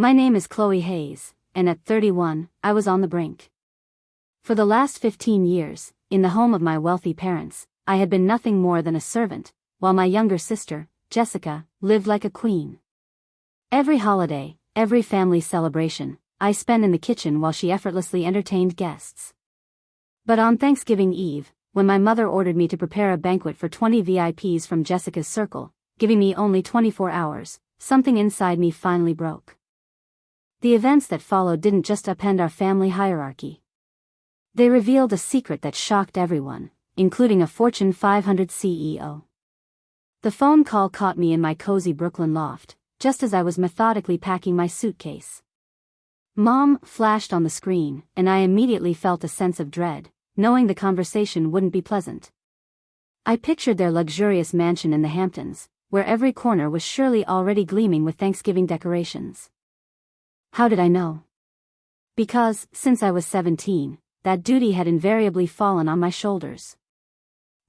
My name is Chloe Hayes, and at 31, I was on the brink. For the last 15 years, in the home of my wealthy parents, I had been nothing more than a servant, while my younger sister, Jessica, lived like a queen. Every holiday, every family celebration, I spent in the kitchen while she effortlessly entertained guests. But on Thanksgiving Eve, when my mother ordered me to prepare a banquet for 20 VIPs from Jessica's circle, giving me only 24 hours, something inside me finally broke. The events that followed didn't just upend our family hierarchy. They revealed a secret that shocked everyone, including a Fortune 500 CEO. The phone call caught me in my cozy Brooklyn loft, just as I was methodically packing my suitcase. "Mom" flashed on the screen, and I immediately felt a sense of dread, knowing the conversation wouldn't be pleasant. I pictured their luxurious mansion in the Hamptons, where every corner was surely already gleaming with Thanksgiving decorations. How did I know? Because, since I was 17, that duty had invariably fallen on my shoulders.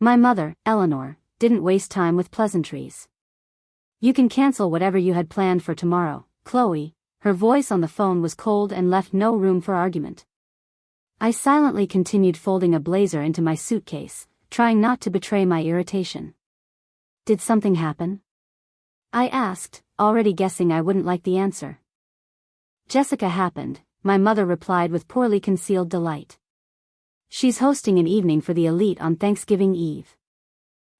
My mother, Eleanor, didn't waste time with pleasantries. "You can cancel whatever you had planned for tomorrow, Chloe." Her voice on the phone was cold and left no room for argument. I silently continued folding a blazer into my suitcase, trying not to betray my irritation. "Did something happen?" I asked, already guessing I wouldn't like the answer. "Jessica happened," my mother replied with poorly concealed delight. "She's hosting an evening for the elite on Thanksgiving Eve.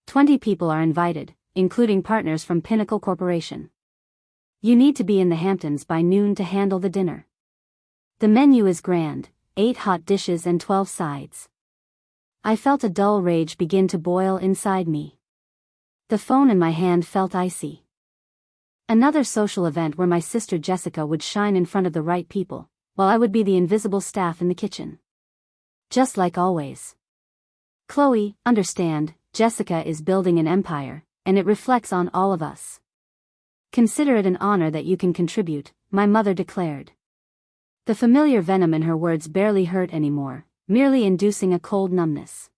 20 people are invited, including partners from Pinnacle Corporation. You need to be in the Hamptons by noon to handle the dinner. The menu is grand, 8 hot dishes and 12 sides." I felt a dull rage begin to boil inside me. The phone in my hand felt icy. Another social event where my sister Jessica would shine in front of the right people, while I would be the invisible staff in the kitchen. Just like always. "Chloe, understand, Jessica is building an empire, and it reflects on all of us. Consider it an honor that you can contribute," my mother declared. The familiar venom in her words barely hurt anymore, merely inducing a cold numbness.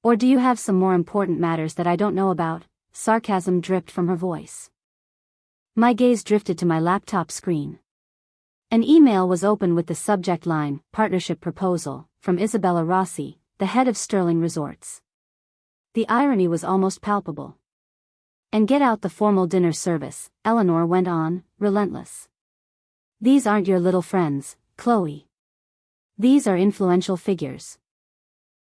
"Or do you have some more important matters that I don't know about?" Sarcasm dripped from her voice. My gaze drifted to my laptop screen. An email was open with the subject line, "Partnership Proposal," from Isabella Rossi, the head of Sterling Resorts. The irony was almost palpable. "And get out the formal dinner service," Eleanor went on, relentless. "These aren't your little friends, Chloe. These are influential figures."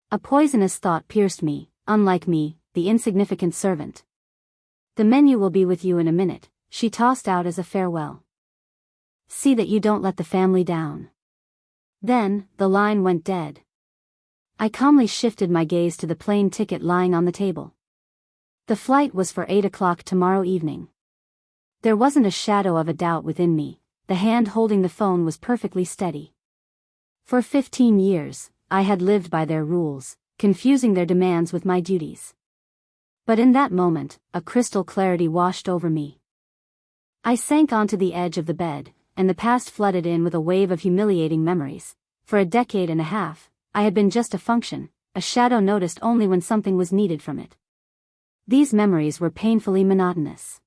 A poisonous thought pierced me, unlike me, the insignificant servant. "The menu will be with you in a minute," she tossed out as a farewell. "See that you don't let the family down." Then, the line went dead. I calmly shifted my gaze to the plane ticket lying on the table. The flight was for 8 o'clock tomorrow evening. There wasn't a shadow of a doubt within me, the hand holding the phone was perfectly steady. For 15 years, I had lived by their rules, confusing their demands with my duties. But in that moment, a crystal clarity washed over me. I sank onto the edge of the bed, and the past flooded in with a wave of humiliating memories. For a decade and a half, I had been just a function, a shadow noticed only when something was needed from it. These memories were painfully monotonous.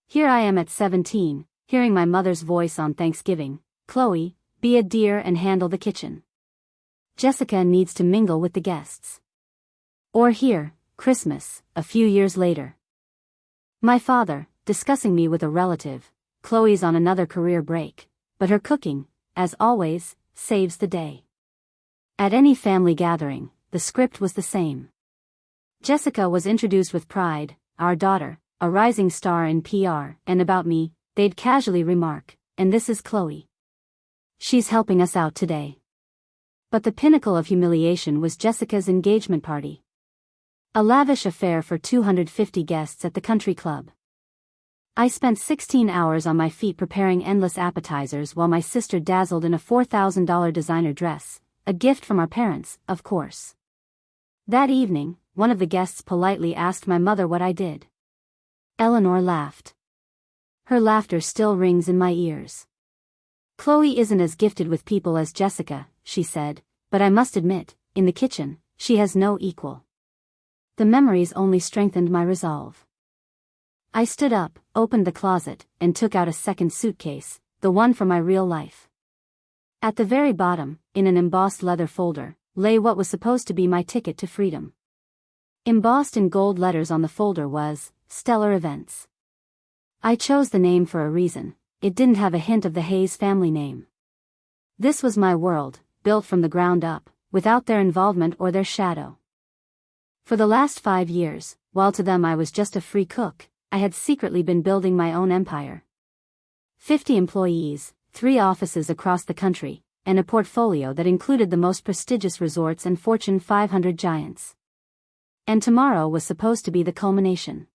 Here I am at 17, hearing my mother's voice on Thanksgiving, "Chloe, be a dear and handle the kitchen. Jessica needs to mingle with the guests." Or here, Christmas, a few years later. My father, discussing me with a relative, "Chloe's on another career break, but her cooking, as always, saves the day." At any family gathering, the script was the same. Jessica was introduced with pride, "Our daughter, a rising star in PR," and about me, they'd casually remark, "And this is Chloe. She's helping us out today." But the pinnacle of humiliation was Jessica's engagement party. A lavish affair for 250 guests at the country club. I spent 16 hours on my feet preparing endless appetizers while my sister dazzled in a $4,000 designer dress, a gift from our parents, of course. That evening, one of the guests politely asked my mother what I did. Eleanor laughed. Her laughter still rings in my ears. "Chloe isn't as gifted with people as Jessica," she said, "but I must admit, in the kitchen, she has no equal." The memories only strengthened my resolve. I stood up, opened the closet, and took out a second suitcase, the one for my real life. At the very bottom, in an embossed leather folder, lay what was supposed to be my ticket to freedom. Embossed in gold letters on the folder was, Stellar Events. I chose the name for a reason. It didn't have a hint of the Hayes family name. This was my world, built from the ground up, without their involvement or their shadow. For the last 5 years, while to them I was just a free cook, I had secretly been building my own empire. 50 employees, 3 offices across the country, and a portfolio that included the most prestigious resorts and Fortune 500 giants. And tomorrow was supposed to be the culmination.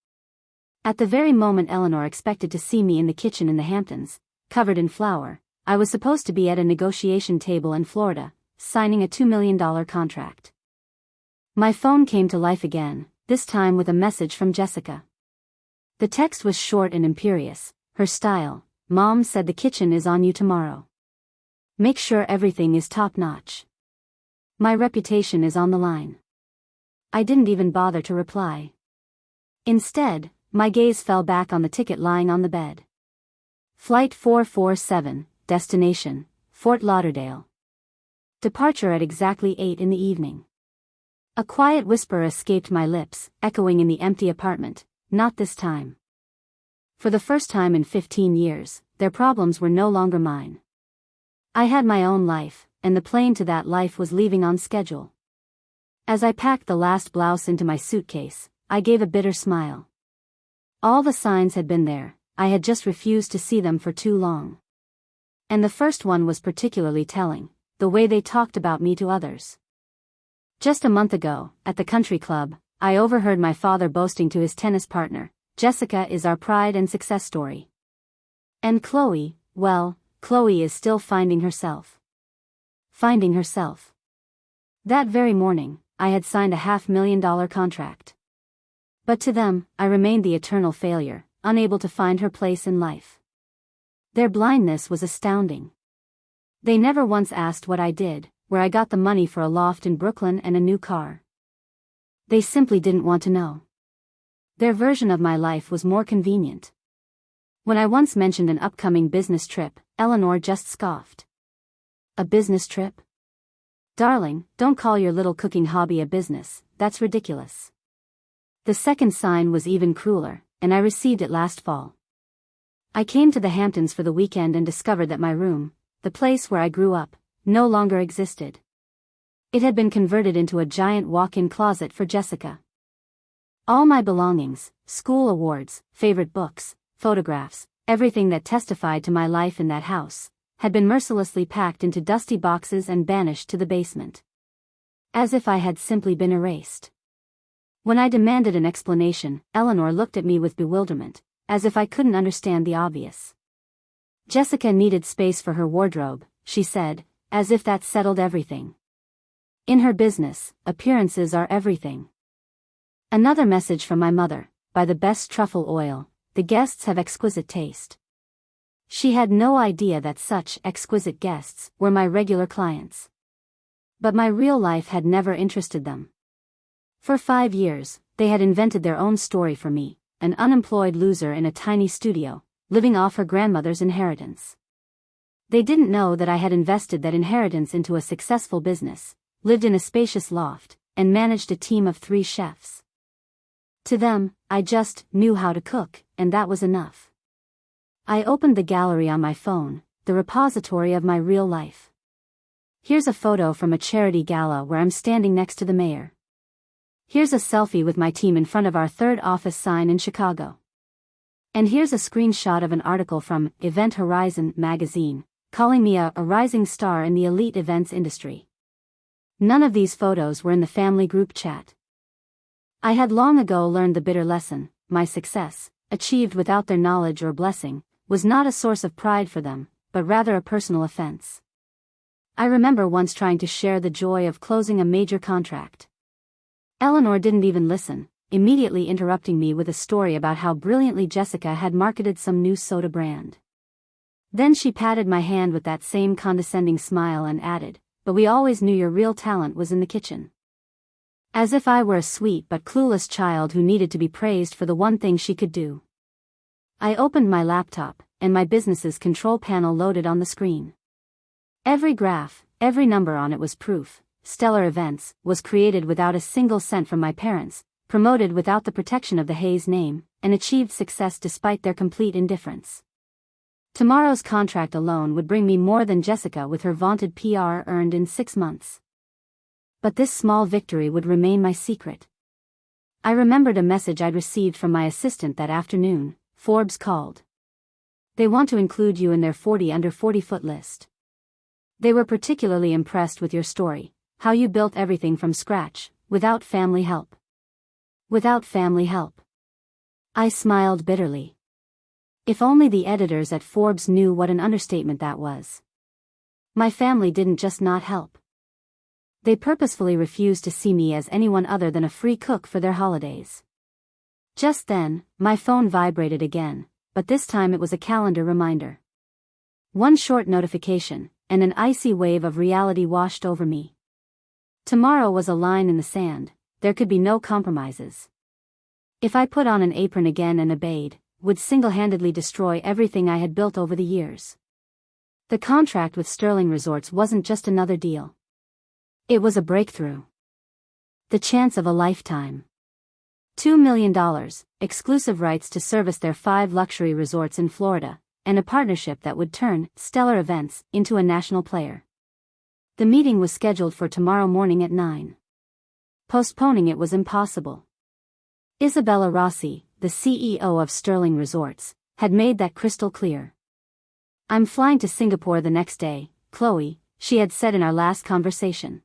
At the very moment Eleanor expected to see me in the kitchen in the Hamptons, covered in flour, I was supposed to be at a negotiation table in Florida, signing a $2 million contract. My phone came to life again, this time with a message from Jessica. The text was short and imperious, her style: "Mom said the kitchen is on you tomorrow. Make sure everything is top-notch. My reputation is on the line." I didn't even bother to reply. Instead, my gaze fell back on the ticket lying on the bed. Flight 447, destination, Fort Lauderdale. Departure at exactly 8 in the evening. A quiet whisper escaped my lips, echoing in the empty apartment, "Not this time." For the first time in 15 years, their problems were no longer mine. I had my own life, and the plane to that life was leaving on schedule. As I packed the last blouse into my suitcase, I gave a bitter smile. All the signs had been there, I had just refused to see them for too long. And the first one was particularly telling, the way they talked about me to others. Just a month ago, at the country club, I overheard my father boasting to his tennis partner, "Jessica is our pride and success story. And Chloe, well, Chloe is still finding herself." Finding herself. That very morning, I had signed a $500,000 contract. But to them, I remained the eternal failure, unable to find her place in life. Their blindness was astounding. They never once asked what I did, where I got the money for a loft in Brooklyn and a new car. They simply didn't want to know. Their version of my life was more convenient. When I once mentioned an upcoming business trip, Eleanor just scoffed. "A business trip? Darling, don't call your little cooking hobby a business, that's ridiculous." The second sign was even crueler, and I received it last fall. I came to the Hamptons for the weekend and discovered that my room, the place where I grew up, no longer existed. It had been converted into a giant walk-in closet for Jessica. All my belongings, school awards, favorite books, photographs, everything that testified to my life in that house, had been mercilessly packed into dusty boxes and banished to the basement. As if I had simply been erased. When I demanded an explanation, Eleanor looked at me with bewilderment, as if I couldn't understand the obvious. Jessica needed space for her wardrobe, she said, as if that settled everything. In her business, appearances are everything. Another message from my mother: "Buy the best truffle oil, the guests have exquisite taste." She had no idea that such exquisite guests were my regular clients. But my real life had never interested them. For 5 years, they had invented their own story for me, an unemployed loser in a tiny studio, living off her grandmother's inheritance. They didn't know that I had invested that inheritance into a successful business, lived in a spacious loft, and managed a team of 3 chefs. To them, I just knew how to cook, and that was enough. I opened the gallery on my phone, the repository of my real life. Here's a photo from a charity gala where I'm standing next to the mayor. Here's a selfie with my team in front of our 3rd office sign in Chicago. And here's a screenshot of an article from Event Horizon magazine, calling me a rising star in the elite events industry. None of these photos were in the family group chat. I had long ago learned the bitter lesson: my success, achieved without their knowledge or blessing, was not a source of pride for them, but rather a personal offense. I remember once trying to share the joy of closing a major contract. Eleanor didn't even listen, immediately interrupting me with a story about how brilliantly Jessica had marketed some new soda brand. Then she patted my hand with that same condescending smile and added, "But we always knew your real talent was in the kitchen." As if I were a sweet but clueless child who needed to be praised for the one thing she could do. I opened my laptop, and my business's control panel loaded on the screen. Every graph, every number on it was proof. Stellar Events was created without a single cent from my parents, promoted without the protection of the Hayes name, and achieved success despite their complete indifference. Tomorrow's contract alone would bring me more than Jessica with her vaunted PR earned in 6 months. But this small victory would remain my secret. I remembered a message I'd received from my assistant that afternoon. Forbes called. They want to include you in their 40 under 40-foot list. They were particularly impressed with your story, how you built everything from scratch, without family help. Without family help. I smiled bitterly. If only the editors at Forbes knew what an understatement that was. My family didn't just not help. They purposefully refused to see me as anyone other than a free cook for their holidays. Just then, my phone vibrated again, but this time it was a calendar reminder. One short notification, and an icy wave of reality washed over me. Tomorrow was a line in the sand, there could be no compromises. If I put on an apron again and obeyed, would single-handedly destroy everything I had built over the years. The contract with Sterling Resorts wasn't just another deal. It was a breakthrough. The chance of a lifetime. $2 million, exclusive rights to service their 5 luxury resorts in Florida, and a partnership that would turn Stellar Events into a national player. The meeting was scheduled for tomorrow morning at 9. Postponing it was impossible. Isabella Rossi, the CEO of Sterling Resorts, had made that crystal clear. I'm flying to Singapore the next day, Chloe, she had said in our last conversation.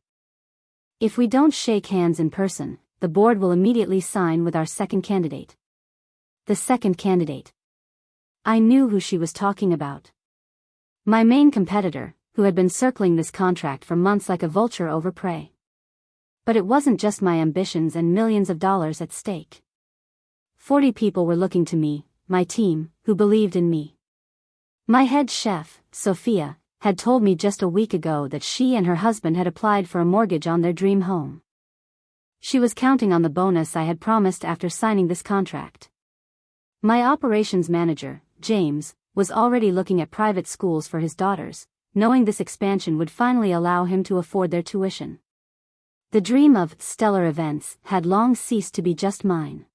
If we don't shake hands in person, the board will immediately sign with our second candidate. The second candidate. I knew who she was talking about. My main competitor, who had been circling this contract for months like a vulture over prey. But it wasn't just my ambitions and millions of dollars at stake. 40 people were looking to me, my team, who believed in me. My head chef, Sophia, had told me just a week ago that she and her husband had applied for a mortgage on their dream home. She was counting on the bonus I had promised after signing this contract. My operations manager, James, was already looking at private schools for his daughters, knowing this expansion would finally allow him to afford their tuition. The dream of Stellar Events had long ceased to be just mine.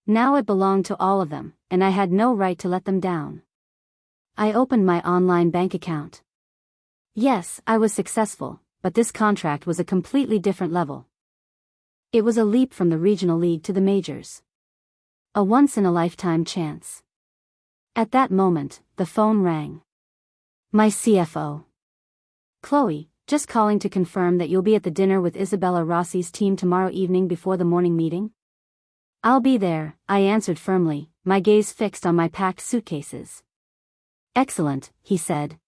Now it belonged to all of them, and I had no right to let them down. I opened my online bank account. Yes, I was successful, but this contract was a completely different level. It was a leap from the regional league to the majors. A once-in-a-lifetime chance. At that moment, the phone rang. My CFO. Chloe, just calling to confirm that you'll be at the dinner with Isabella Rossi's team tomorrow evening before the morning meeting? I'll be there, I answered firmly, my gaze fixed on my packed suitcases. Excellent, he said.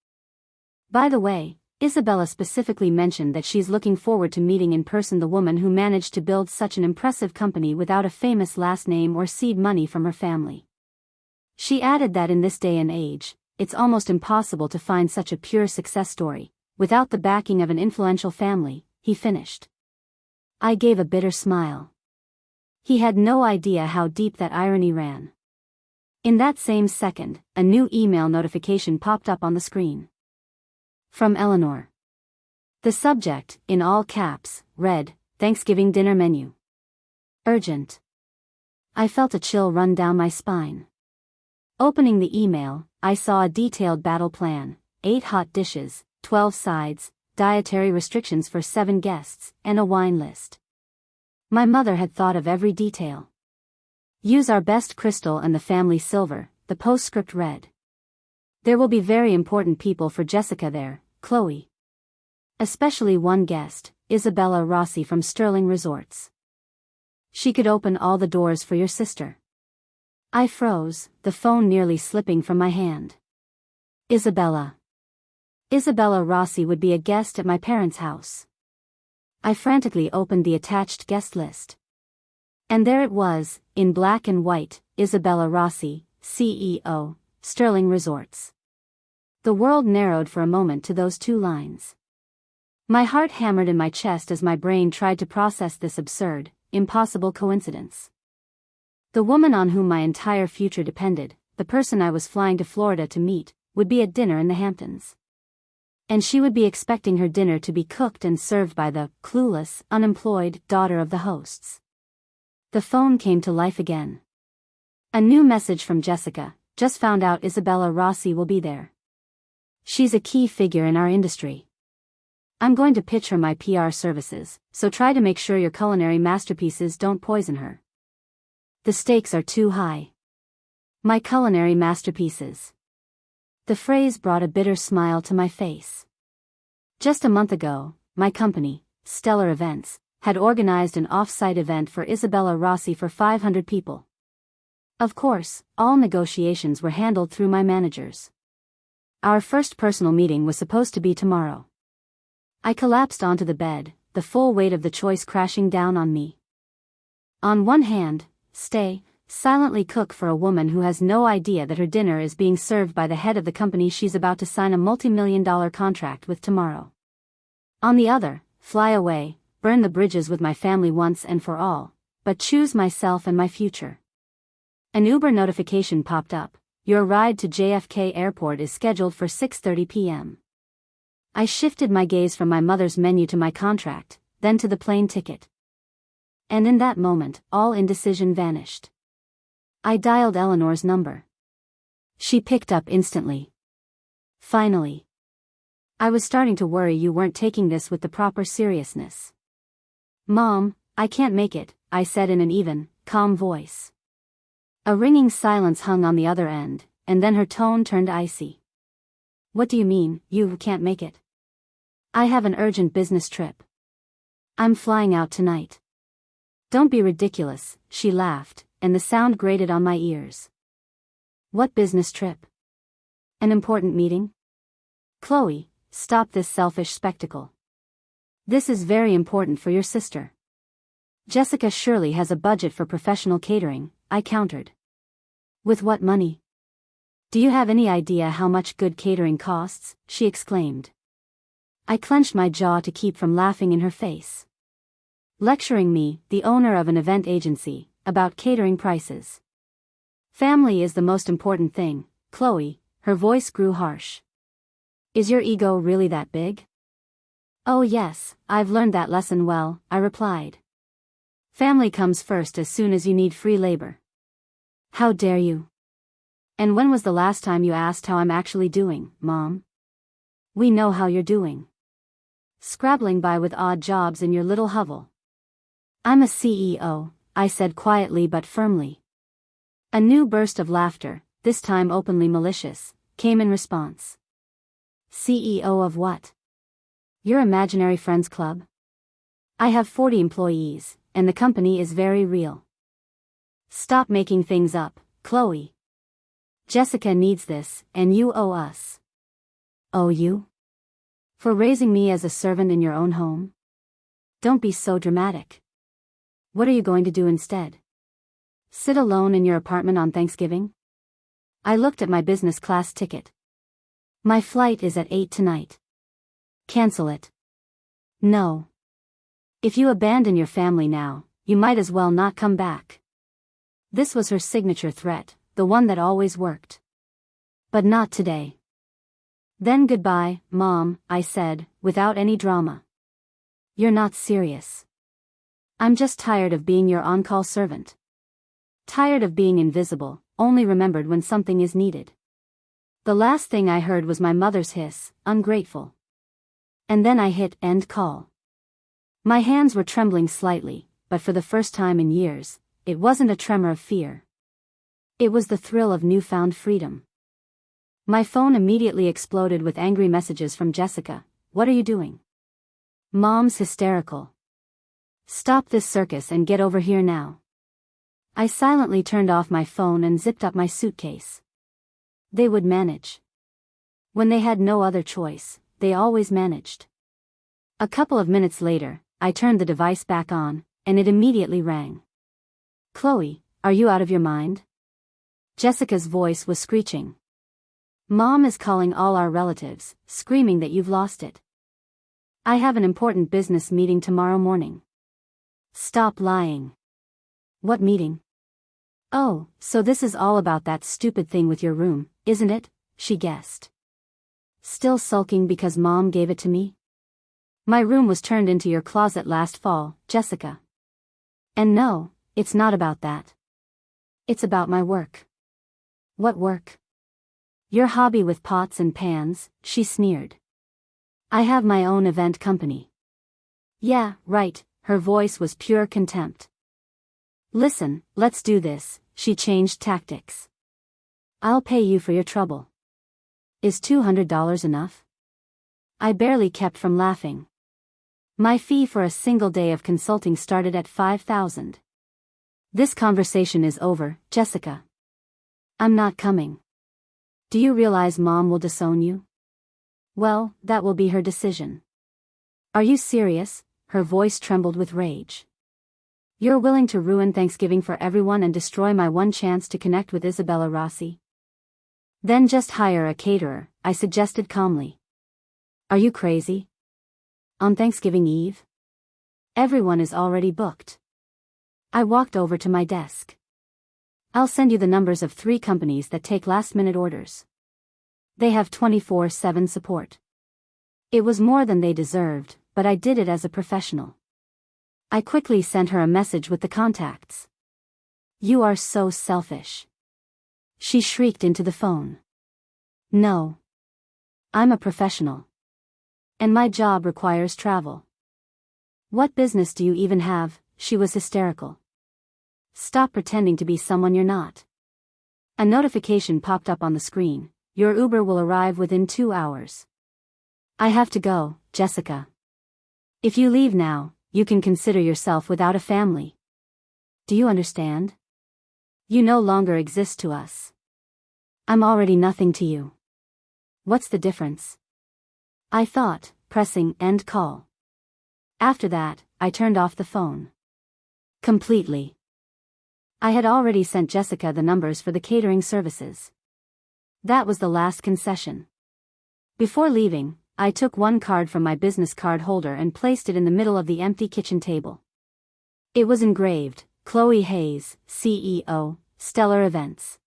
By the way, Isabella specifically mentioned that she's looking forward to meeting in person the woman who managed to build such an impressive company without a famous last name or seed money from her family. She added that in this day and age, it's almost impossible to find such a pure success story, without the backing of an influential family, he finished. I gave a bitter smile. He had no idea how deep that irony ran. In that same second, a new email notification popped up on the screen. From Eleanor. The subject, in all caps, read, Thanksgiving dinner menu. Urgent. I felt a chill run down my spine. Opening the email, I saw a detailed battle plan, 8 hot dishes, 12 sides, dietary restrictions for 7 guests, and a wine list. My mother had thought of every detail. Use our best crystal and the family silver, the postscript read. There will be very important people for Jessica there, Chloe. Especially one guest, Isabella Rossi from Sterling Resorts. She could open all the doors for your sister. I froze, the phone nearly slipping from my hand. Isabella. Isabella Rossi would be a guest at my parents' house. I frantically opened the attached guest list. And there it was, in black and white, Isabella Rossi, CEO, Sterling Resorts. The world narrowed for a moment to those 2 lines. My heart hammered in my chest as my brain tried to process this absurd, impossible coincidence. The woman on whom my entire future depended, the person I was flying to Florida to meet, would be at dinner in the Hamptons. And she would be expecting her dinner to be cooked and served by the clueless, unemployed daughter of the hosts. The phone came to life again. A new message from Jessica: just found out Isabella Rossi will be there. She's a key figure in our industry. I'm going to pitch her my PR services, so try to make sure your culinary masterpieces don't poison her. The stakes are too high. My culinary masterpieces. The phrase brought a bitter smile to my face. Just a month ago, my company, Stellar Events, had organized an off-site event for Isabella Rossi for 500 people. Of course, all negotiations were handled through my managers. Our first personal meeting was supposed to be tomorrow. I collapsed onto the bed, the full weight of the choice crashing down on me. On one hand, silently cook for a woman who has no idea that her dinner is being served by the head of the company she's about to sign a multi-million-dollar contract with tomorrow. On the other, fly away, burn the bridges with my family once and for all, but choose myself and my future. An Uber notification popped up: your ride to JFK Airport is scheduled for 6:30 p.m. I shifted my gaze from my mother's menu to my contract, then to the plane ticket. And in that moment, all indecision vanished. I dialed Eleanor's number. She picked up instantly. Finally. I was starting to worry you weren't taking this with the proper seriousness. Mom, I can't make it, I said in an even, calm voice. A ringing silence hung on the other end, and then her tone turned icy. What do you mean, you can't make it? I have an urgent business trip. I'm flying out tonight. Don't be ridiculous, she laughed, and the sound grated on my ears. What business trip? An important meeting? Chloe, stop this selfish spectacle. This is very important for your sister. Jessica surely has a budget for professional catering, I countered. With what money? Do you have any idea how much good catering costs? She exclaimed. I clenched my jaw to keep from laughing in her face. Lecturing me, the owner of an event agency, about catering prices. Family is the most important thing, Chloe, her voice grew harsh. Is your ego really that big? Oh yes, I've learned that lesson well, I replied. Family comes first as soon as you need free labor. How dare you? And when was the last time you asked how I'm actually doing, Mom? We know how you're doing. Scrabbling by with odd jobs in your little hovel. I'm a CEO, I said quietly but firmly. A new burst of laughter, this time openly malicious, came in response. CEO of what? Your imaginary friends club? I have 40 employees, and the company is very real. Stop making things up, Chloe. Jessica needs this, and you owe us. Owe you? For raising me as a servant in your own home? Don't be so dramatic. What are you going to do instead? Sit alone in your apartment on Thanksgiving? I looked at my business class ticket. My flight is at 8 tonight. Cancel it. No. If you abandon your family now, you might as well not come back. This was her signature threat, the one that always worked. But not today. Then goodbye, Mom, I said, without any drama. You're not serious. I'm just tired of being your on-call servant. Tired of being invisible, only remembered when something is needed. The last thing I heard was my mother's hiss, ungrateful. And then I hit end call. My hands were trembling slightly, but for the first time in years, it wasn't a tremor of fear. It was the thrill of newfound freedom. My phone immediately exploded with angry messages from Jessica. What are you doing? Mom's hysterical. Stop this circus and get over here now. I silently turned off my phone and zipped up my suitcase. They would manage. When they had no other choice, they always managed. A couple of minutes later, I turned the device back on, and it immediately rang. Chloe, are you out of your mind? Jessica's voice was screeching. Mom is calling all our relatives, screaming that you've lost it. I have an important business meeting tomorrow morning. Stop lying. What meeting? Oh, so this is all about that stupid thing with your room, isn't it? She guessed. Still sulking because Mom gave it to me? My room was turned into your closet last fall, Jessica. And no, it's not about that. It's about my work. What work? Your hobby with pots and pans, she sneered. I have my own event company. Yeah, right, her voice was pure contempt. Listen, let's do this, she changed tactics. I'll pay you for your trouble. Is $200 enough? I barely kept from laughing. My fee for a single day of consulting started at $5,000. This conversation is over, Jessica. I'm not coming. Do you realize Mom will disown you? Well, that will be her decision. Are you serious? Her voice trembled with rage. You're willing to ruin Thanksgiving for everyone and destroy my one chance to connect with Isabella Rossi? Then just hire a caterer, I suggested calmly. Are you crazy? On Thanksgiving Eve? Everyone is already booked. I walked over to my desk. I'll send you the numbers of 3 companies that take last-minute orders. They have 24/7 support. It was more than they deserved, but I did it as a professional. I quickly sent her a message with the contacts. You are so selfish. She shrieked into the phone. No. I'm a professional. And my job requires travel. What business do you even have? She was hysterical. Stop pretending to be someone you're not. A notification popped up on the screen. Your Uber will arrive within 2 hours. I have to go, Jessica. If you leave now, you can consider yourself without a family. Do you understand? You no longer exist to us. I'm already nothing to you. What's the difference? I thought, pressing end call. After that, I turned off the phone. Completely. I had already sent Jessica the numbers for the catering services. That was the last concession. Before leaving, I took one card from my business card holder and placed it in the middle of the empty kitchen table. It was engraved, Chloe Hayes, CEO, Stellar Events.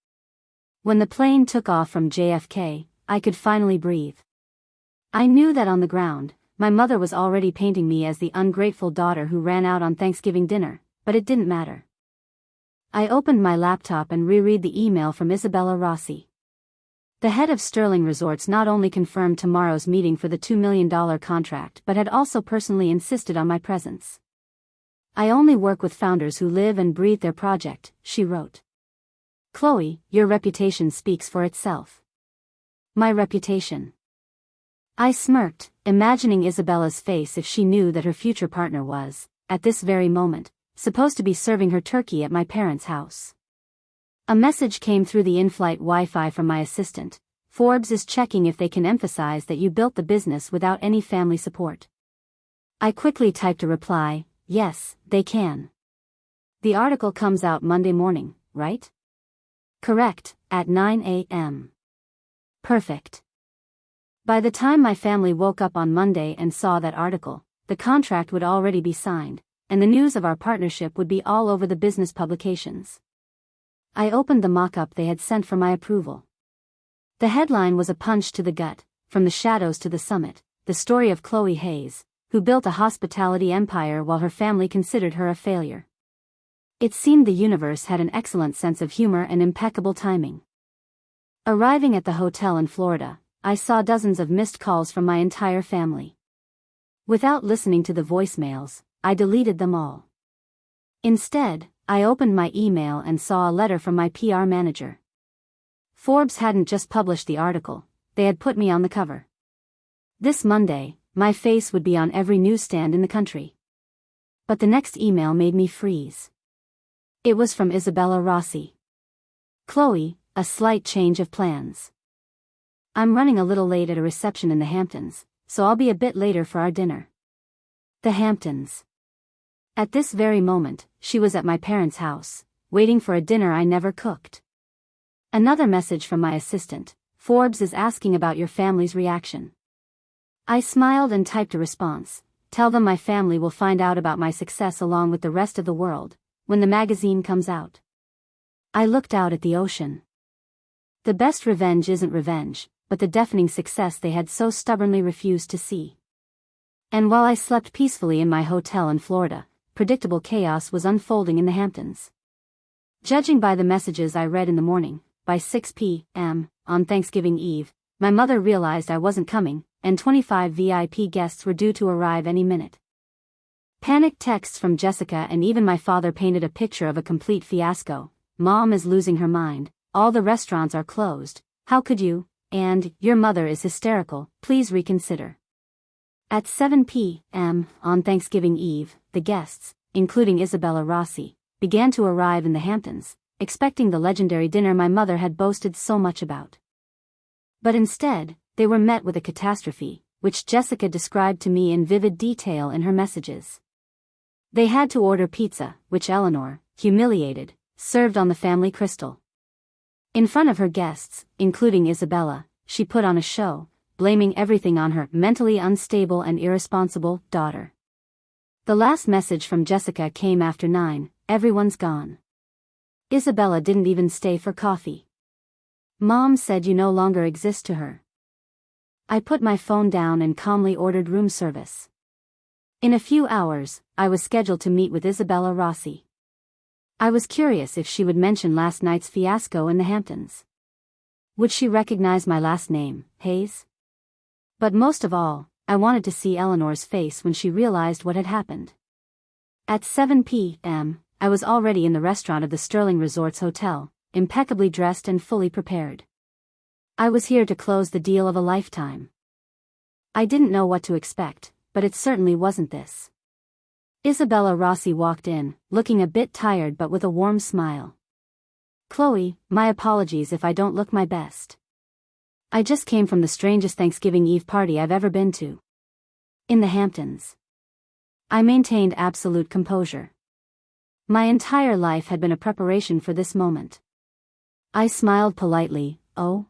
When the plane took off from JFK, I could finally breathe. I knew that on the ground, my mother was already painting me as the ungrateful daughter who ran out on Thanksgiving dinner, but it didn't matter. I opened my laptop and reread the email from Isabella Rossi. The head of Sterling Resorts not only confirmed tomorrow's meeting for the $2 million contract but had also personally insisted on my presence. I only work with founders who live and breathe their project, she wrote. Chloe, your reputation speaks for itself. My reputation. I smirked, imagining Isabella's face if she knew that her future partner was, at this very moment, supposed to be serving her turkey at my parents' house. A message came through the in-flight Wi-Fi from my assistant. Forbes is checking if they can emphasize that you built the business without any family support. I quickly typed a reply, yes, they can. The article comes out Monday morning, right? Correct, at 9 a.m. Perfect. By the time my family woke up on Monday and saw that article, the contract would already be signed, and the news of our partnership would be all over the business publications. I opened the mock-up they had sent for my approval. The headline was a punch to the gut, From the Shadows to the Summit, the story of Chloe Hayes, who built a hospitality empire while her family considered her a failure. It seemed the universe had an excellent sense of humor and impeccable timing. Arriving at the hotel in Florida, I saw dozens of missed calls from my entire family. Without listening to the voicemails, I deleted them all. Instead, I opened my email and saw a letter from my PR manager. Forbes hadn't just published the article, they had put me on the cover. This Monday, my face would be on every newsstand in the country. But the next email made me freeze. It was from Isabella Rossi. Chloe, a slight change of plans. I'm running a little late at a reception in the Hamptons, so I'll be a bit later for our dinner. The Hamptons. At this very moment, she was at my parents' house, waiting for a dinner I never cooked. Another message from my assistant, Forbes is asking about your family's reaction. I smiled and typed a response, tell them my family will find out about my success along with the rest of the world, when the magazine comes out. I looked out at the ocean. The best revenge isn't revenge, but the deafening success they had so stubbornly refused to see. And while I slept peacefully in my hotel in Florida, predictable chaos was unfolding in the Hamptons. Judging by the messages I read in the morning, by 6 p.m., on Thanksgiving Eve, my mother realized I wasn't coming, and 25 VIP guests were due to arrive any minute. Panicked texts from Jessica and even my father painted a picture of a complete fiasco. Mom is losing her mind, all the restaurants are closed, how could you, and your mother is hysterical, please reconsider. At 7 p.m., on Thanksgiving Eve, the guests, including Isabella Rossi, began to arrive in the Hamptons, expecting the legendary dinner my mother had boasted so much about. But instead, they were met with a catastrophe, which Jessica described to me in vivid detail in her messages. They had to order pizza, which Eleanor, humiliated, served on the family crystal. In front of her guests, including Isabella, she put on a show, blaming everything on her mentally unstable and irresponsible daughter. The last message from Jessica came after 9, everyone's gone. Isabella didn't even stay for coffee. Mom said you no longer exist to her. I put my phone down and calmly ordered room service. In a few hours, I was scheduled to meet with Isabella Rossi. I was curious if she would mention last night's fiasco in the Hamptons. Would she recognize my last name, Hayes? But most of all, I wanted to see Eleanor's face when she realized what had happened. At 7 p.m., I was already in the restaurant of the Sterling Resorts Hotel, impeccably dressed and fully prepared. I was here to close the deal of a lifetime. I didn't know what to expect, but it certainly wasn't this. Isabella Rossi walked in, looking a bit tired but with a warm smile. Chloe, my apologies if I don't look my best. I just came from the strangest Thanksgiving Eve party I've ever been to. In the Hamptons. I maintained absolute composure. My entire life had been a preparation for this moment. I smiled politely. Oh?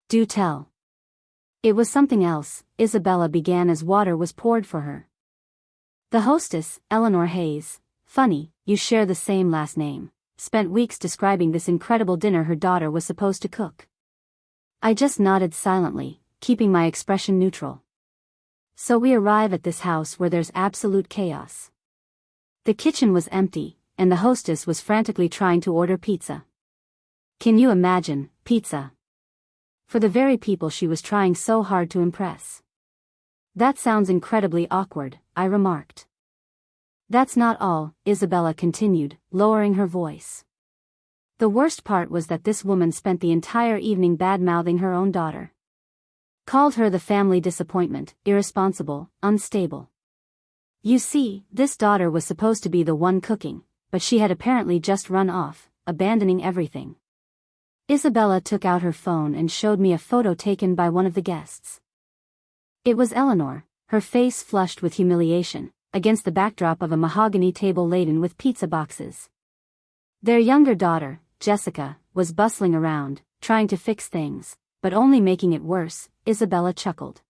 Do tell. It was something else, Isabella began as water was poured for her. The hostess, Eleanor Hayes, funny, you share the same last name, spent weeks describing this incredible dinner her daughter was supposed to cook. I just nodded silently, keeping my expression neutral. So we arrive at this house where there's absolute chaos. The kitchen was empty, and the hostess was frantically trying to order pizza. Can you imagine, pizza? For the very people she was trying so hard to impress. That sounds incredibly awkward, I remarked. That's not all, Isabella continued, lowering her voice. The worst part was that this woman spent the entire evening bad-mouthing her own daughter. Called her the family disappointment, irresponsible, unstable. You see, this daughter was supposed to be the one cooking, but she had apparently just run off, abandoning everything. Isabella took out her phone and showed me a photo taken by one of the guests. It was Eleanor, her face flushed with humiliation, against the backdrop of a mahogany table laden with pizza boxes. Their younger daughter, Jessica, was bustling around, trying to fix things, but only making it worse, Isabella chuckled.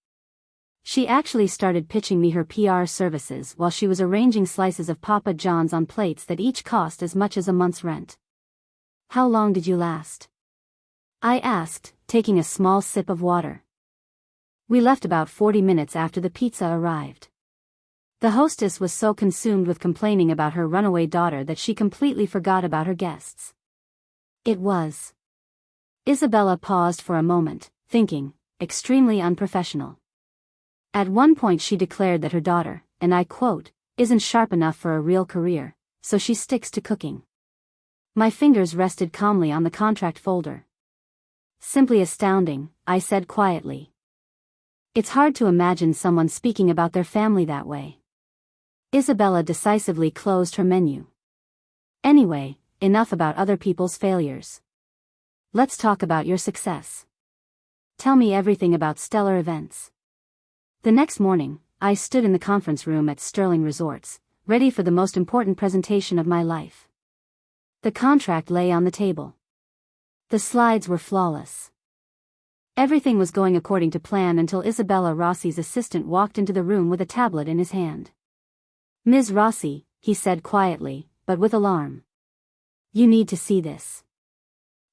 She actually started pitching me her PR services while she was arranging slices of Papa John's on plates that each cost as much as a month's rent. How long did you last? I asked, taking a small sip of water. We left about 40 minutes after the pizza arrived. The hostess was so consumed with complaining about her runaway daughter that she completely forgot about her guests. It was. Isabella paused for a moment, thinking, extremely unprofessional. At one point she declared that her daughter, and I quote, isn't sharp enough for a real career, so she sticks to cooking. My fingers rested calmly on the contract folder. Simply astounding, I said quietly. It's hard to imagine someone speaking about their family that way. Isabella decisively closed her menu. Anyway, enough about other people's failures. Let's talk about your success. Tell me everything about stellar events. The next morning, I stood in the conference room at Sterling Resorts, ready for the most important presentation of my life. The contract lay on the table. The slides were flawless. Everything was going according to plan until Isabella Rossi's assistant walked into the room with a tablet in his hand. Ms. Rossi, he said quietly, but with alarm. You need to see this.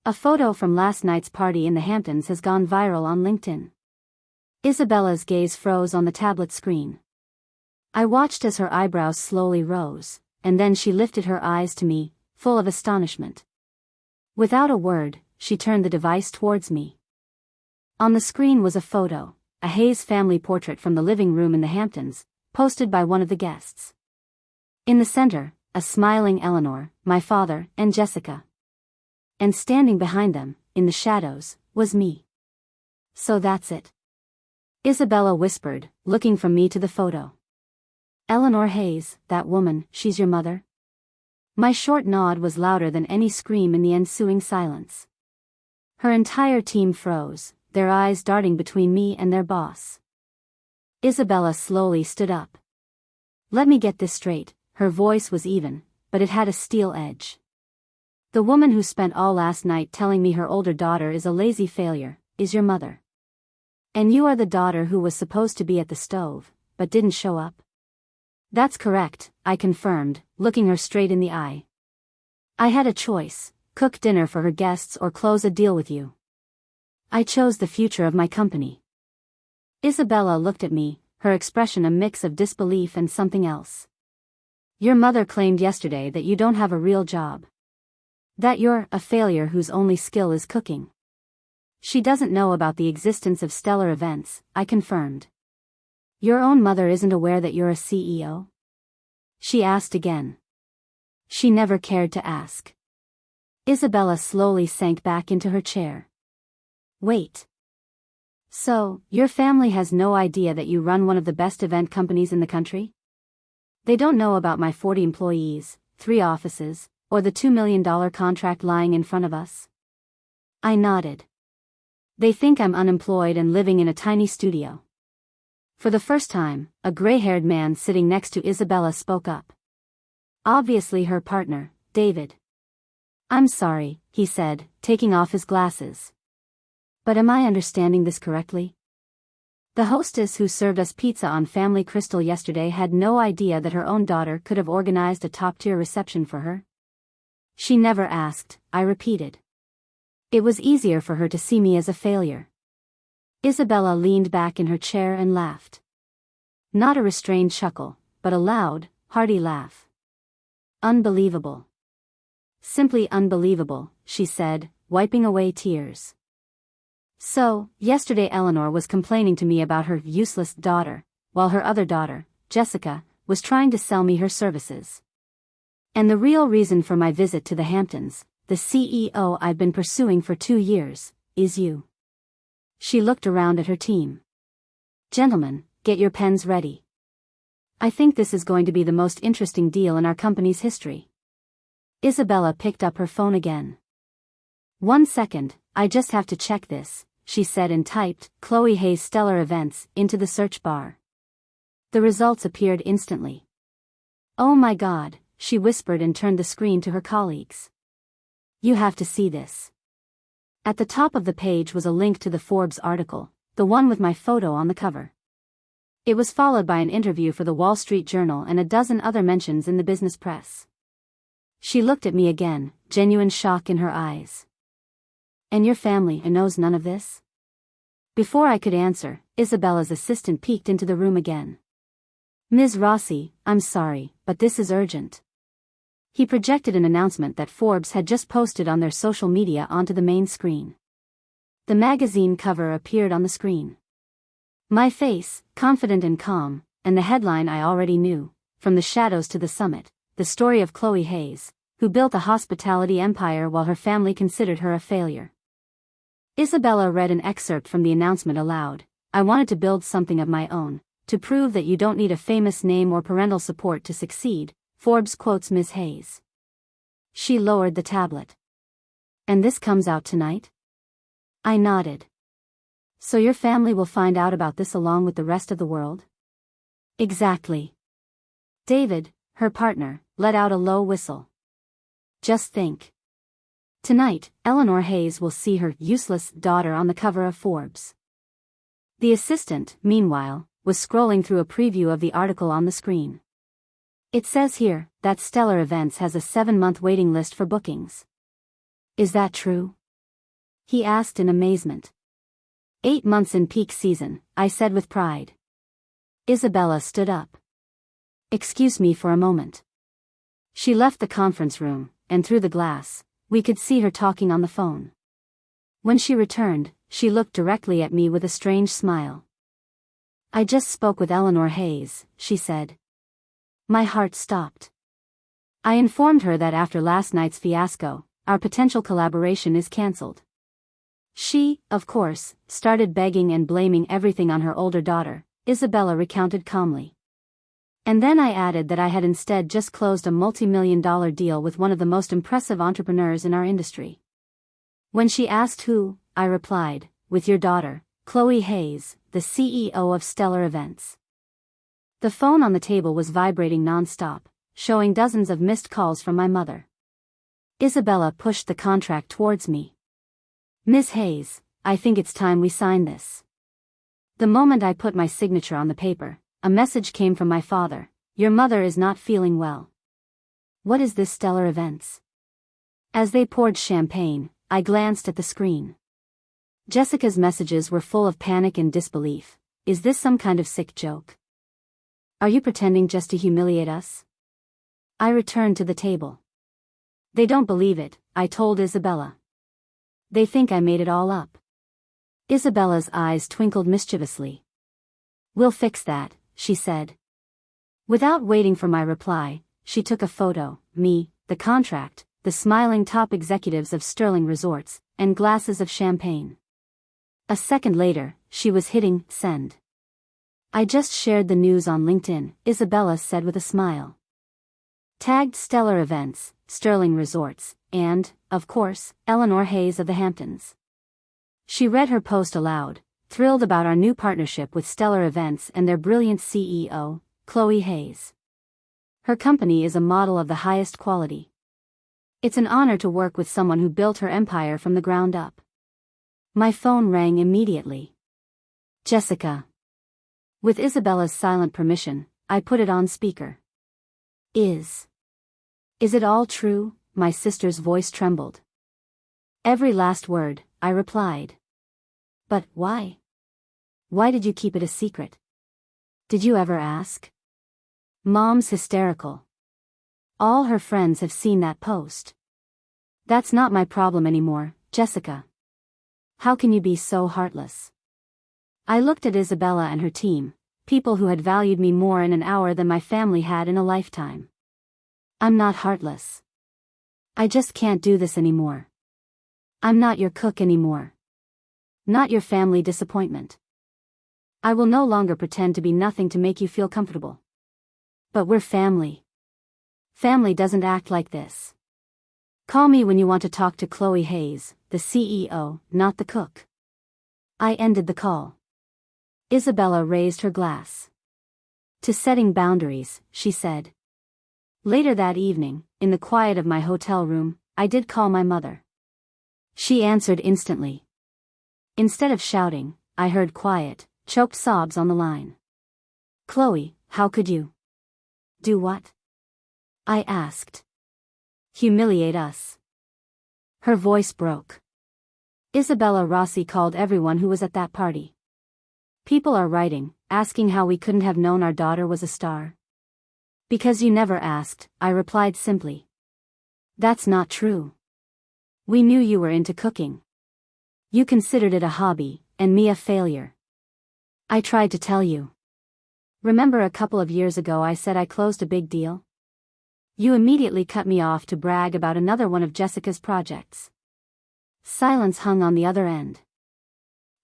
A photo from last night's party in the Hamptons has gone viral on LinkedIn. Isabella's gaze froze on the tablet screen. I watched as her eyebrows slowly rose, and then she lifted her eyes to me, full of astonishment. Without a word, she turned the device towards me. On the screen was a photo, a Hayes family portrait from the living room in the Hamptons, posted by one of the guests. In the center, a smiling Eleanor, my father, and Jessica. And standing behind them, in the shadows, was me. So that's it. Isabella whispered, looking from me to the photo. Eleanor Hayes, that woman, she's your mother? My short nod was louder than any scream in the ensuing silence. Her entire team froze, their eyes darting between me and their boss. Isabella slowly stood up. Let me get this straight, her voice was even, but it had a steel edge. The woman who spent all last night telling me her older daughter is a lazy failure, is your mother. And you are the daughter who was supposed to be at the stove, but didn't show up? That's correct, I confirmed, looking her straight in the eye. I had a choice, cook dinner for her guests or close a deal with you. I chose the future of my company. Isabella looked at me, her expression a mix of disbelief and something else. Your mother claimed yesterday that you don't have a real job. That you're a failure whose only skill is cooking. She doesn't know about the existence of stellar events, I confirmed. Your own mother isn't aware that you're a CEO? She asked again. She never cared to ask. Isabella slowly sank back into her chair. Wait. So, your family has no idea that you run one of the best event companies in the country? They don't know about my 40 employees, 3 offices, or the $2 million contract lying in front of us? I nodded. They think I'm unemployed and living in a tiny studio. For the first time, a gray-haired man sitting next to Isabella spoke up. Obviously her partner, David. I'm sorry, he said, taking off his glasses. But am I understanding this correctly? The hostess who served us pizza on Family Crystal yesterday had no idea that her own daughter could have organized a top-tier reception for her. She never asked, I repeated. It was easier for her to see me as a failure. Isabella leaned back in her chair and laughed. Not a restrained chuckle, but a loud, hearty laugh. Unbelievable. Simply unbelievable, she said, wiping away tears. So, yesterday Eleanor was complaining to me about her useless daughter, while her other daughter, Jessica, was trying to sell me her services. And the real reason for my visit to the Hamptons, the CEO I've been pursuing for 2 years, is you. She looked around at her team. Gentlemen, get your pens ready. I think this is going to be the most interesting deal in our company's history. Isabella picked up her phone again. 1 second, I just have to check this, she said and typed Chloe Hayes Stellar Events into the search bar. The results appeared instantly. Oh my God, she whispered and turned the screen to her colleagues. You have to see this. At the top of the page was a link to the Forbes article, the one with my photo on the cover. It was followed by an interview for the Wall Street Journal and a dozen other mentions in the business press. She looked at me again, genuine shock in her eyes. And your family knows none of this? Before I could answer, Isabella's assistant peeked into the room again. Ms. Rossi, I'm sorry, but this is urgent. He projected an announcement that Forbes had just posted on their social media onto the main screen. The magazine cover appeared on the screen. My face, confident and calm, and the headline I already knew, From the Shadows to the Summit, the story of Chloe Hayes, who built a hospitality empire while her family considered her a failure. Isabella read an excerpt from the announcement aloud. I wanted to build something of my own, to prove that you don't need a famous name or parental support to succeed, Forbes quotes Ms. Hayes. She lowered the tablet. And this comes out tonight? I nodded. So your family will find out about this along with the rest of the world? Exactly. David, her partner, let out a low whistle. Just think. Tonight, Eleanor Hayes will see her useless daughter on the cover of Forbes. The assistant, meanwhile, was scrolling through a preview of the article on the screen. It says here that Stellar Events has a 7-month waiting list for bookings. Is that true? He asked in amazement. 8 months in peak season, I said with pride. Isabella stood up. Excuse me for a moment. She left the conference room, and through the glass, we could see her talking on the phone. When she returned, she looked directly at me with a strange smile. I just spoke with Eleanor Hayes, she said. My heart stopped. I informed her that after last night's fiasco, our potential collaboration is cancelled. She, of course, started begging and blaming everything on her older daughter, Isabella recounted calmly. And then I added that I had instead just closed a multi-million-dollar deal with one of the most impressive entrepreneurs in our industry. When she asked who, I replied, with your daughter, Chloe Hayes, the CEO of Stellar Events. The phone on the table was vibrating non-stop, showing dozens of missed calls from my mother. Isabella pushed the contract towards me. Ms. Hayes, I think it's time we sign this. The moment I put my signature on the paper, a message came from my father. Your mother is not feeling well. What is this Stellar Events? As they poured champagne, I glanced at the screen. Jessica's messages were full of panic and disbelief. Is this some kind of sick joke? Are you pretending just to humiliate us? I returned to the table. They don't believe it, I told Isabella. They think I made it all up. Isabella's eyes twinkled mischievously. We'll fix that, she said. Without waiting for my reply, she took a photo, me, the contract, the smiling top executives of Sterling Resorts, and glasses of champagne. A second later, she was hitting send. I just shared the news on LinkedIn, Isabella said with a smile. Tagged Stellar Events, Sterling Resorts, and, of course, Eleanor Hayes of the Hamptons. She read her post aloud, thrilled about our new partnership with Stellar Events and their brilliant CEO, Chloe Hayes. Her company is a model of the highest quality. It's an honor to work with someone who built her empire from the ground up. My phone rang immediately. Jessica. With Isabella's silent permission, I put it on speaker. Is it all true? My sister's voice trembled. Every last word, I replied. But why? Why did you keep it a secret? Did you ever ask? Mom's hysterical. All her friends have seen that post. That's not my problem anymore, Jessica. How can you be so heartless? I looked at Isabella and her team, people who had valued me more in an hour than my family had in a lifetime. I'm not heartless. I just can't do this anymore. I'm not your cook anymore. Not your family disappointment. I will no longer pretend to be nothing to make you feel comfortable. But we're family. Family doesn't act like this. Call me when you want to talk to Chloe Hayes, the CEO, not the cook. I ended the call. Isabella raised her glass. To setting boundaries, she said. Later that evening, in the quiet of my hotel room, I did call my mother. She answered instantly. Instead of shouting, I heard quiet, choked sobs on the line. Chloe, how could you? Do what? I asked. Humiliate us. Her voice broke. Isabella Rossi called everyone who was at that party. People are writing, asking how we couldn't have known our daughter was a star. Because you never asked, I replied simply. That's not true. We knew you were into cooking. You considered it a hobby, and me a failure. I tried to tell you. Remember a couple of years ago I said I closed a big deal? You immediately cut me off to brag about another one of Jessica's projects. Silence hung on the other end.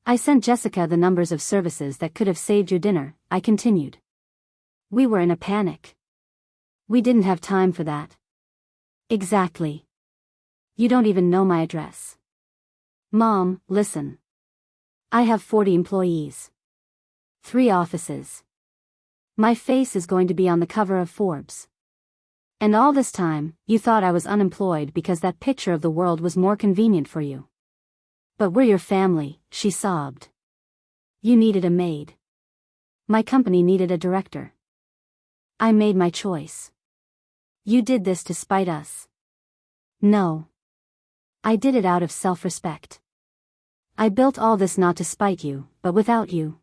I sent Jessica the numbers of services that could have saved your dinner, I continued. We were in a panic. We didn't have time for that. Exactly. You don't even know my address. Mom, listen. I have 40 employees. 3 offices. My face is going to be on the cover of Forbes. And all this time, you thought I was unemployed because that picture of the world was more convenient for you. But we're your family, she sobbed. You needed a maid. My company needed a director. I made my choice. You did this to spite us. No. I did it out of self-respect. I built all this not to spite you, but without you.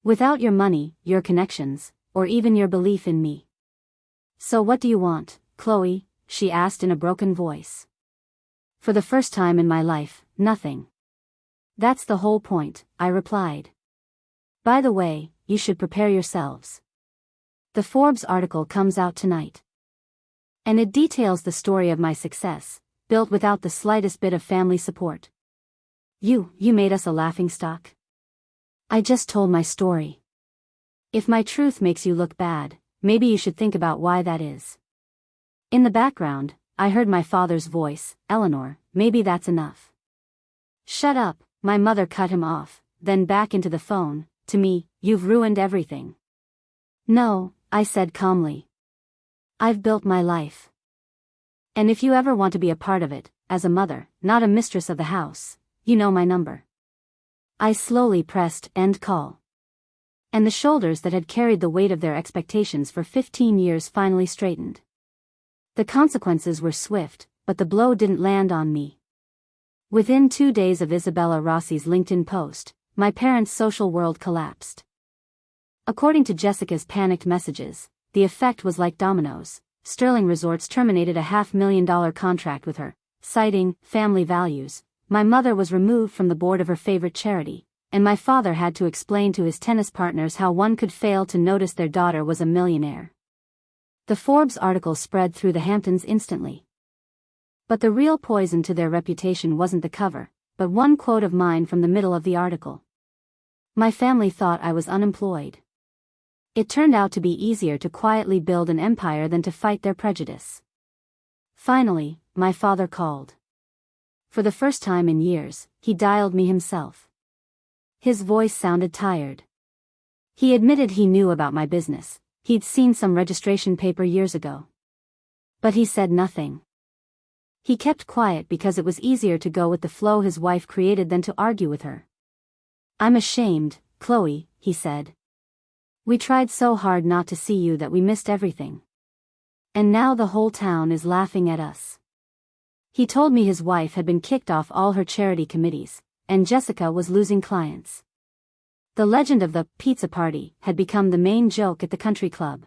Without your money, your connections, or even your belief in me. So what do you want, Chloe? She asked in a broken voice. For the first time in my life, nothing. That's the whole point, I replied. By the way, you should prepare yourselves. The Forbes article comes out tonight. And it details the story of my success, built without the slightest bit of family support. You made us a laughingstock. I just told my story. If my truth makes you look bad, maybe you should think about why that is. In the background, I heard my father's voice, Eleanor, maybe that's enough. Shut up, my mother cut him off, then back into the phone, to me, you've ruined everything. No, I said calmly. I've built my life. And if you ever want to be a part of it, as a mother, not a mistress of the house, you know my number. I slowly pressed end call. And the shoulders that had carried the weight of their expectations for 15 years finally straightened. The consequences were swift, but the blow didn't land on me. Within 2 days of Isabella Rossi's LinkedIn post, my parents' social world collapsed. According to Jessica's panicked messages, the effect was like dominoes. Sterling Resorts terminated a $500,000 contract with her, citing family values. My mother was removed from the board of her favorite charity, and my father had to explain to his tennis partners how one could fail to notice their daughter was a millionaire. The Forbes article spread through the Hamptons instantly. But the real poison to their reputation wasn't the cover, but one quote of mine from the middle of the article. My family thought I was unemployed. It turned out to be easier to quietly build an empire than to fight their prejudice. Finally, my father called. For the first time in years, he dialed me himself. His voice sounded tired. He admitted he knew about my business. He'd seen some registration paper years ago. But he said nothing. He kept quiet because it was easier to go with the flow his wife created than to argue with her. I'm ashamed, Chloe, he said. We tried so hard not to see you that we missed everything. And now the whole town is laughing at us. He told me his wife had been kicked off all her charity committees, and Jessica was losing clients. The legend of the pizza party had become the main joke at the country club.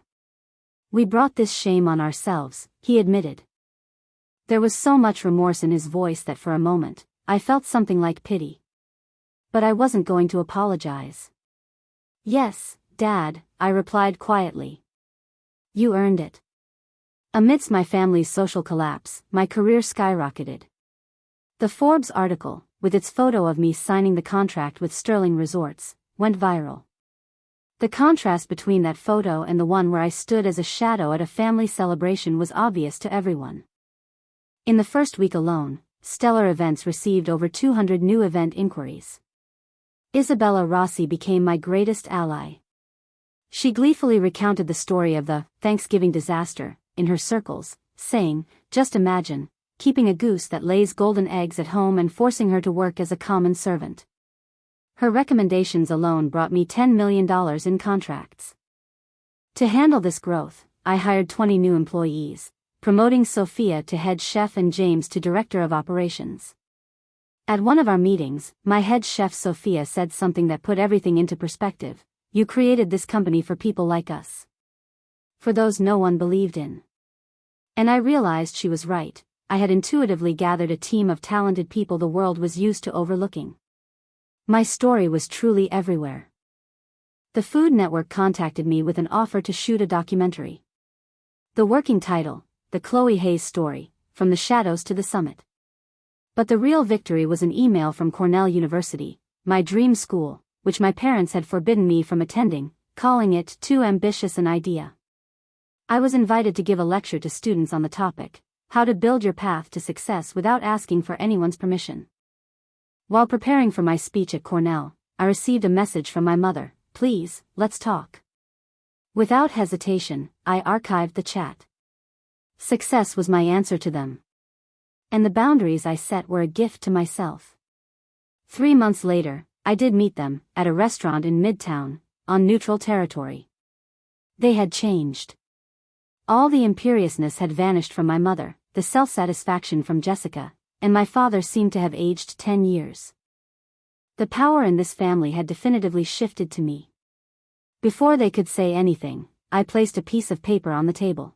We brought this shame on ourselves, he admitted. There was so much remorse in his voice that for a moment, I felt something like pity. But I wasn't going to apologize. Yes, Dad, I replied quietly. You earned it. Amidst my family's social collapse, my career skyrocketed. The Forbes article, with its photo of me signing the contract with Sterling Resorts, went viral. The contrast between that photo and the one where I stood as a shadow at a family celebration was obvious to everyone. In the first week alone, Stellar Events received over 200 new event inquiries. Isabella Rossi became my greatest ally. She gleefully recounted the story of the Thanksgiving disaster in her circles, saying, just imagine, keeping a goose that lays golden eggs at home and forcing her to work as a common servant. Her recommendations alone brought me $10 million in contracts. To handle this growth, I hired 20 new employees, promoting Sophia to head chef and James to director of operations. At one of our meetings, my head chef Sophia said something that put everything into perspective. You created this company for people like us. For those no one believed in. And I realized she was right. I had intuitively gathered a team of talented people the world was used to overlooking. My story was truly everywhere. The Food Network contacted me with an offer to shoot a documentary. The working title, The Chloe Hayes Story, From the Shadows to the Summit. But the real victory was an email from Cornell University, my dream school, which my parents had forbidden me from attending, calling it too ambitious an idea. I was invited to give a lecture to students on the topic, how to build your path to success without asking for anyone's permission. While preparing for my speech at Cornell, I received a message from my mother, please, let's talk. Without hesitation, I archived the chat. Success was my answer to them. And the boundaries I set were a gift to myself. 3 months later, I did meet them, at a restaurant in Midtown, on neutral territory. They had changed. All the imperiousness had vanished from my mother, the self-satisfaction from Jessica, and my father seemed to have aged 10 years. The power in this family had definitively shifted to me. Before they could say anything, I placed a piece of paper on the table.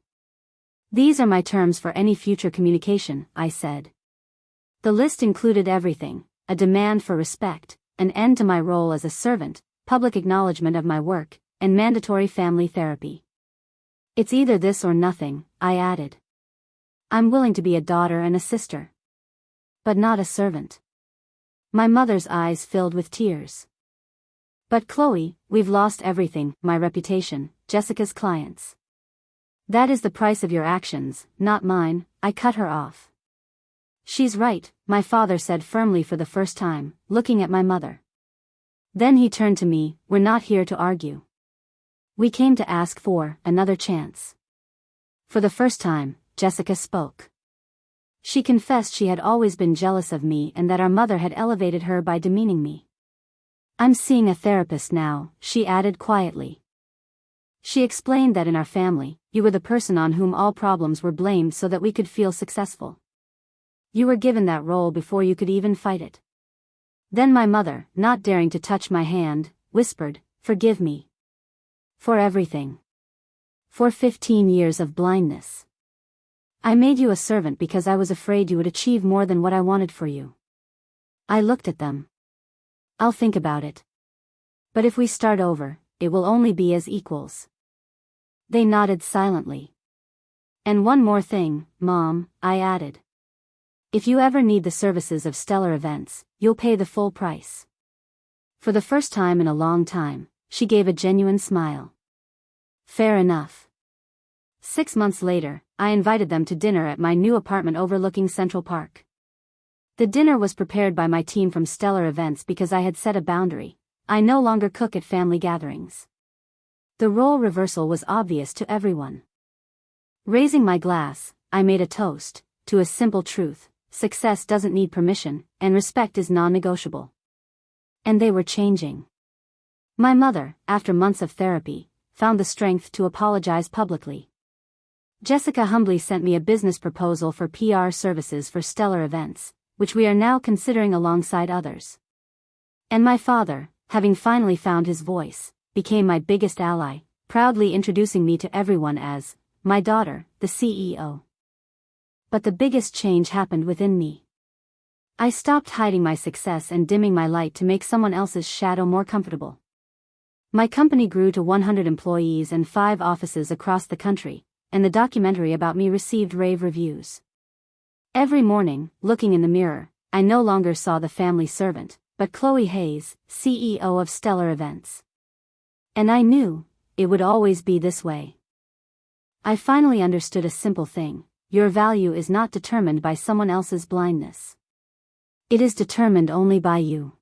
"These are my terms for any future communication," I said. The list included everything: a demand for respect, an end to my role as a servant, public acknowledgement of my work, and mandatory family therapy. "It's either this or nothing," I added. "I'm willing to be a daughter and a sister, but not a servant." My mother's eyes filled with tears. "But Chloe, we've lost everything: my reputation, Jessica's clients." "That is the price of your actions, not mine," I cut her off. "She's right," my father said firmly for the first time, looking at my mother. Then he turned to me. "We're not here to argue. We came to ask for another chance." For the first time, Jessica spoke. She confessed she had always been jealous of me and that our mother had elevated her by demeaning me. "I'm seeing a therapist now," she added quietly. She explained that in our family, you were the person on whom all problems were blamed so that we could feel successful. You were given that role before you could even fight it. Then my mother, not daring to touch my hand, whispered, "Forgive me. For everything. For 15 years of blindness. I made you a servant because I was afraid you would achieve more than what I wanted for you." I looked at them. "I'll think about it. But if we start over, it will only be as equals." They nodded silently. "And one more thing, Mom," I added. "If you ever need the services of Stellar Events, you'll pay the full price." For the first time in a long time, she gave a genuine smile. "Fair enough." 6 months later, I invited them to dinner at my new apartment overlooking Central Park. The dinner was prepared by my team from Stellar Events because I had set a boundary: I no longer cook at family gatherings. The role reversal was obvious to everyone. Raising my glass, I made a toast to a simple truth: success doesn't need permission, and respect is non-negotiable. And they were changing. My mother, after months of therapy, found the strength to apologize publicly. Jessica humbly sent me a business proposal for PR services for Stellar Events, which we are now considering alongside others. And my father, having finally found his voice, became my biggest ally, proudly introducing me to everyone as my daughter, the CEO. But the biggest change happened within me. I stopped hiding my success and dimming my light to make someone else's shadow more comfortable. My company grew to 100 employees and 5 offices across the country, and the documentary about me received rave reviews. Every morning, looking in the mirror, I no longer saw the family servant, but Chloe Hayes, CEO of Stellar Events. And I knew it would always be this way. I finally understood a simple thing: your value is not determined by someone else's blindness. It is determined only by you.